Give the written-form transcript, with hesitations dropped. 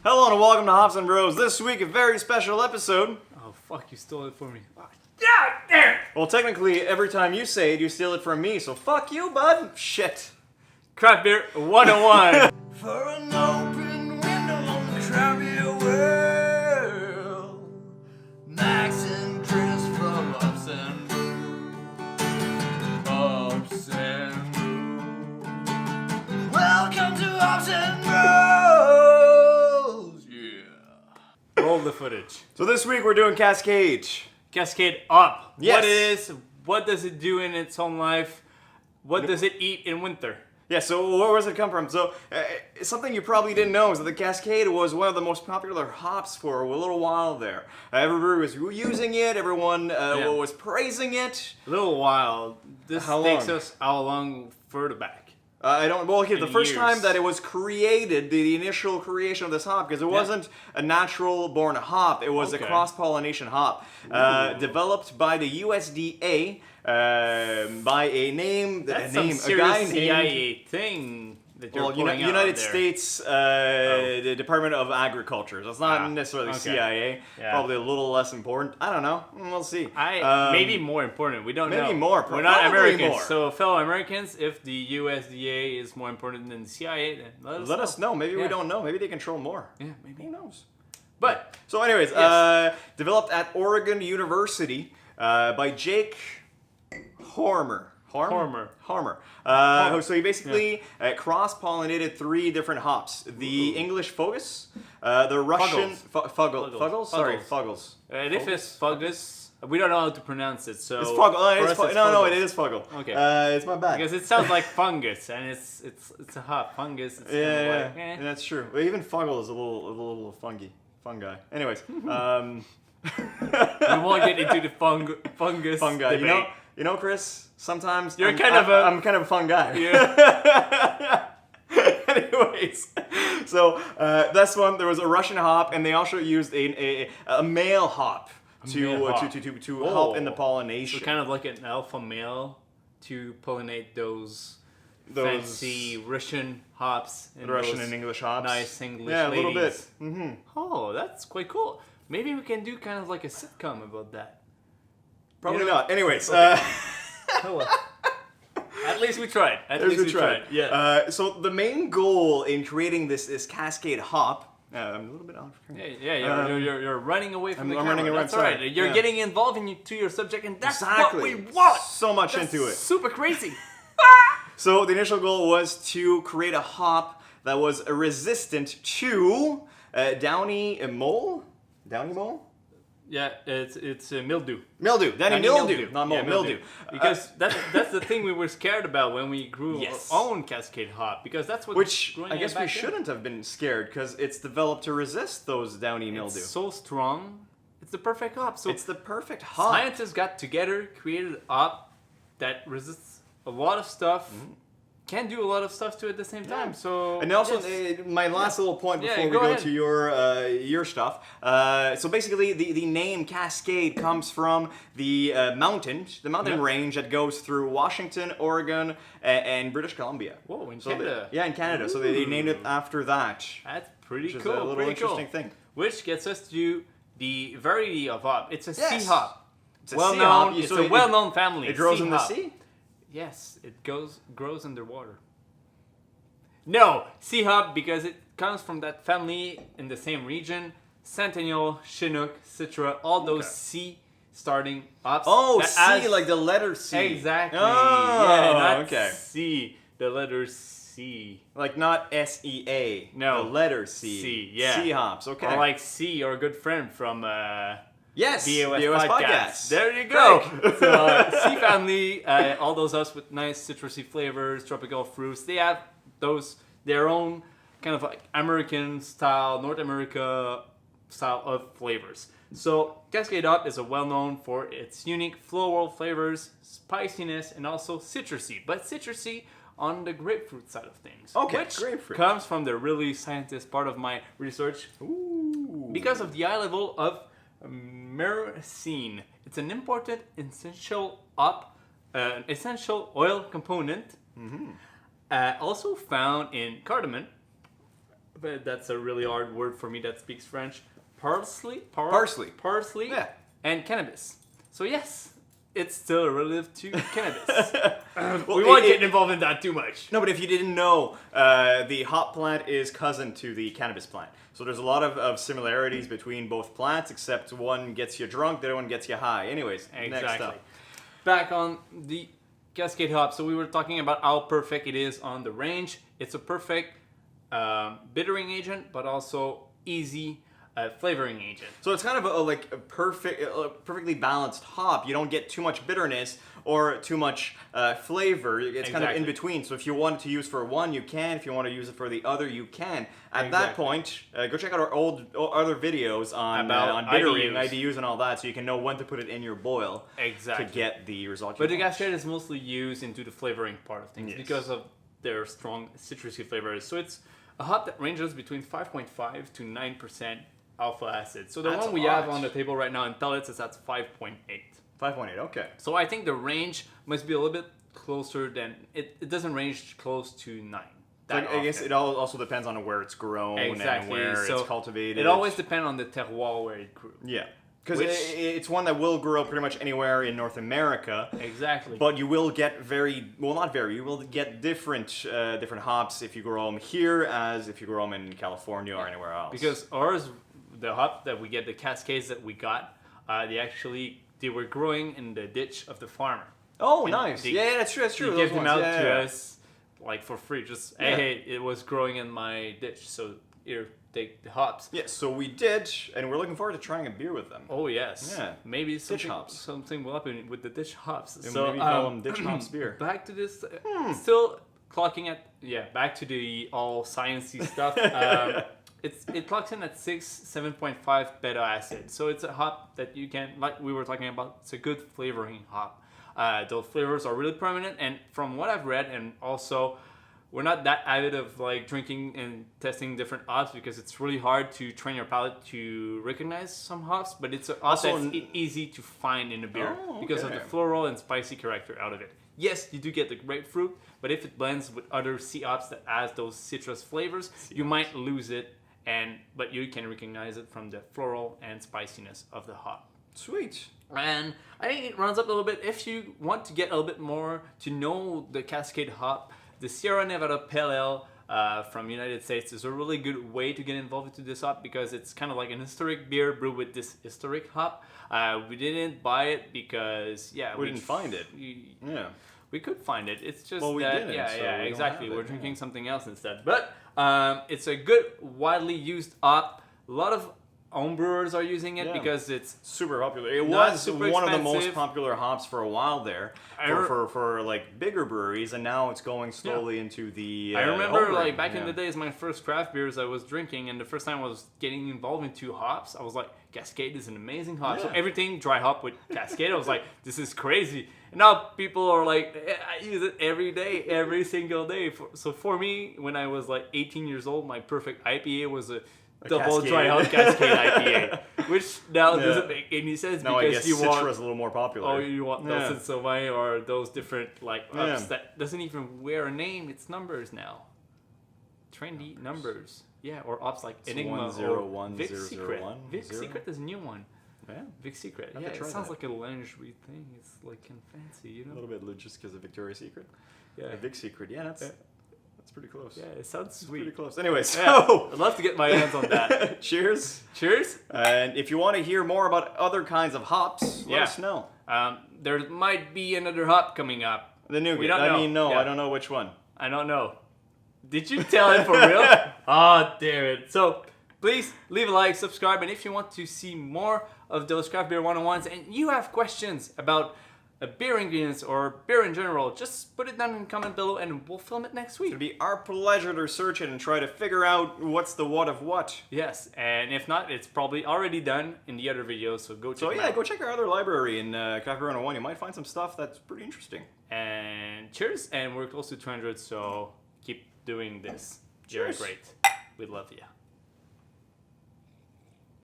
Hello and welcome to Hops and Bros. This week, a very special episode. Oh, fuck, you stole it from me. Yeah, there! Well, technically, every time you say it, you steal it from me, so fuck you, bud. Shit. Craft Beer 101. For an open window on the craft beer world. Max and Chris from Ups and Brew. Ups and Brew. Welcome to Ups and Bros. Yeah. Roll the footage. So this week, we're doing Cascade. Cascade Hop. Yes. What it is, what does it do in its own life, what does it eat in winter? Yeah, so where does it come from? So, something you probably didn't know is that the Cascade was one of the most popular hops for a little while there. Every brewery was using it, everyone was praising it. A little while. This How takes long? us how long further back? I don't. Well, okay, the In first years. time that it was created, the initial creation of this hop, because it wasn't a natural-born hop, it was a Okay. cross-pollination hop, developed by the USDA by a name, That's a name, some a guy serious named. CIA thing that you're pulling out United there. States the Department of Agriculture. So it's not necessarily okay. CIA. Yeah. Probably a little less important. I don't know. We'll see. Maybe more important. We don't know. maybe more, We're not probably Americans. more. So, fellow Americans, if the USDA is more important than the CIA, then Let us know. Maybe we Yeah. don't know. Maybe they control more. Yeah, maybe. Who knows? But So, anyways, Yes. developed at Oregon University by Jake Harmer. Harmer. So he basically cross-pollinated 3 different hops: the English Fogus, the Russian Fuggles. Sorry, Fuggles. If it's fungus, we don't know how to pronounce it. So It's Fuggle. for us, it's No, Fuggles. it is Fuggle. Okay. It's my bad. Because it sounds like fungus, and it's a hop. Fungus. It's Yeah, kind yeah, of like, eh. that's true. Well, even Fuggle is a little fungi. Anyways, We won't get into the fungus fungi. debate. You know, Chris. Sometimes You're I'm kind of a- I'm kind of a fun guy. Yeah. Anyways, so this one there was a Russian hop, and they also used a male hop male hop. to help in the So pollination. kind of like an alpha male to pollinate those fancy Russian hops. And Russian those and English hops. Nice English Yeah, a little bit. ladies. Oh, that's quite cool. Maybe we can do kind of like a sitcom about that. Probably You know- not. Anyways, Oh, well. At least we tried. At least we tried. Yeah. So the main goal in creating this Cascade hop, I'm a little bit off. You're running away from the I'm camera. running away, That's all right. sorry. You're Yeah. getting involved into your subject, and that's Exactly. what we want. So much That's into it. Super crazy. So the initial goal was to create a hop that was resistant to downy mole. Downy mole? Yeah, it's mildew. Mildew. Downy mildew. Not mole. Yeah, mildew. Because that's the thing we were scared about when we grew Yes. our own Cascade Hop. Because that's what Which growing I it guess we back then. shouldn't have been scared because it's developed to resist those downy mildew. It's so strong. It's the perfect hop. So It's the perfect hop. scientists got together, created a hop that resists a lot of stuff, can do a lot of stuff to it at the same time. So And also, yes. my last little point Yeah, before we go go ahead. to your stuff. So basically, the name Cascade comes from the mountain range that goes through Washington, Oregon, and British Columbia. Whoa, in So Canada. in Canada. So they named it after that. That's pretty Which is cool. a little pretty interesting cool. thing. Which gets us to the variety of hop. It's a Yes. sea hop. It's a Well sea hop. known. It's So a well-known family. It grows sea in the hop. sea. Yes, it grows underwater. No, sea hop because it comes from that family in the same region. Centennial, Chinook, Citra, all those C starting hops. Oh, that C, has- like the letter C. Exactly. Oh, yeah, not okay. C, the letter C. Like not SEA. No. The letter C. C, yeah. Sea hops. Okay. Or like C, our good friend from yes. BOS podcast. Podcast. There you go. So, C family, all those hops with nice citrusy flavors, tropical fruits. They have their own kind of like American style, North America style of flavors. So Cascade Hop is well known for its unique floral flavors, spiciness, and also citrusy. But citrusy on the grapefruit side of things. Okay, Which grapefruit. comes from the really scientist part of my research. Ooh. Because of the high level of myrcene. It's an important essential oil component, also found in cardamom, but that's a really hard word for me that speaks French. Parsley, Yeah. and cannabis. So yes, it's still relative to cannabis. Well, We won't get involved in that too much. No, but if you didn't know, the hop plant is cousin to the cannabis plant. So there's a lot of similarities between both plants, except one gets you drunk, the other one gets you high. Anyways, next Exactly. up. Back on the Cascade Hop. So we were talking about how perfect it is on the range. It's a perfect bittering agent, but also easy flavoring agent. So it's kind of a perfectly balanced hop. You don't get too much bitterness or too much flavor. It's kind of in Exactly. between. So if you want to use for one, you can. If you want to use it for the other, you can. At that Exactly. point, go check out our other videos on About bittering, IBUs. IBUs and all that, so you can know when to put it in your boil Exactly. to get the result. But you the want. Cascade is mostly used into the flavoring part of things Yes. because of their strong citrusy flavors. So it's a hop that ranges between 5.5 to 9% alpha acid. So the That's one we a lot. have on the table right now in pellets is at 5.8. 5.8, okay. So I think the range must be a little bit closer than it doesn't range close to 9. So I guess often. it also depends on where it's grown and Exactly. where So it's cultivated. It always depends on the terroir where it grew. Yeah. Because Which- it's one that will grow pretty much anywhere in North America. Exactly. But you will get you will get different hops if you grow them here as if you grow them in California or anywhere else. Because ours, the hop that we get, the Cascades that we got, they were growing in the ditch of the farmer. oh, and nice. they- Yeah, that's true. That's true. They those gave them ones. out Yeah, to yeah. us like for free. Just Yeah. hey, it was growing in my ditch, so here, take the hops. Yeah, so we did, and we're looking forward to trying a beer with them. Oh yes. Yeah. Maybe something, hops. something will happen with the ditch hops. And So maybe call them ditch hops beer. back to this. Still clocking at back to the all sciencey stuff. It clocks in at 7.5 beta acid. So it's a hop that you can, like we were talking about, it's a good flavoring hop. Those flavors are really prominent, and from what I've read, and also we're not that avid of like drinking and testing different hops because it's really hard to train your palate to recognize some hops, but it's a hop Also that's easy to find in a beer Oh, because of okay. the floral and spicy character out of it. Yes, you do get the grapefruit, but if it blends with other sea hops that has those citrus flavors, you might lose it, but you can recognize it from the floral and spiciness of the hop. Sweet. And I think it runs up a little bit. If you want to get a little bit more to know the Cascade hop, the Sierra Nevada Pale Ale from United States is a really good way to get involved into this hop because it's kind of like an historic beer brewed with this historic hop. We didn't buy it because We didn't find it. Yeah. We could find it. It's just Well, we that, didn't, yeah, so we yeah, don't exactly. have it, We're drinking yeah. something else instead. But it's a good, widely used hop. A lot of home brewers are using it Yeah. because it's Super popular. It Not was super one of the most expensive. popular hops for a while there for like bigger breweries, and now it's going slowly into the. I remember home like brewing, back in yeah. the days, my first craft beers I was drinking, and the first time I was getting involved into hops, I was like, Cascade is an amazing hop. So Yeah. everything dry hop with Cascade, I was like, this is crazy. And now people are like, I use it every day, every single day. So for me, when I was like 18 years old, my perfect IPA was a double Cascade. dry hop Cascade IPA, which now Yeah. doesn't make any sense Now I because guess you Citra want. is a little more popular. Oh, you want Yeah. Nelson Sauvignon or those different like ups Yeah. that doesn't even wear a name. It's numbers now. Trendy numbers. Yeah, or ops like It's Enigma 101, or Vic 001, Secret. Vic 0. Secret is a new one. Yeah, Vic Secret. Have Yeah, to it try sounds that. like a lingerie thing. It's like kind of fancy, you a know? little bit just because of Victoria's Secret. Yeah. A big secret. Yeah, that's Yeah. pretty close. Yeah, it sounds Pretty sweet. close. Anyway, Yeah, so I'd love to get my hands on that. cheers. Cheers. And if you want to hear more about other kinds of hops, let Yeah. us know. There might be another hop coming up. The nougat. We don't I know. mean, no, Yeah. I don't know which one. I don't know. Did you tell him for real? Oh, damn it. So, please leave a like, subscribe, and if you want to see more of those craft beer 101s and you have questions about beer ingredients or beer in general, just put it down in the comment below and we'll film it next week. It'd be our pleasure to research it and try to figure out what's the what of what. Yes, and if not, it's probably already done in the other videos, so go check So them yeah, out. go check our other library in Craft Beer 101. You might find some stuff that's pretty interesting. And cheers, and we're close to 200, so keep doing this. You're Cheers. great. We love you.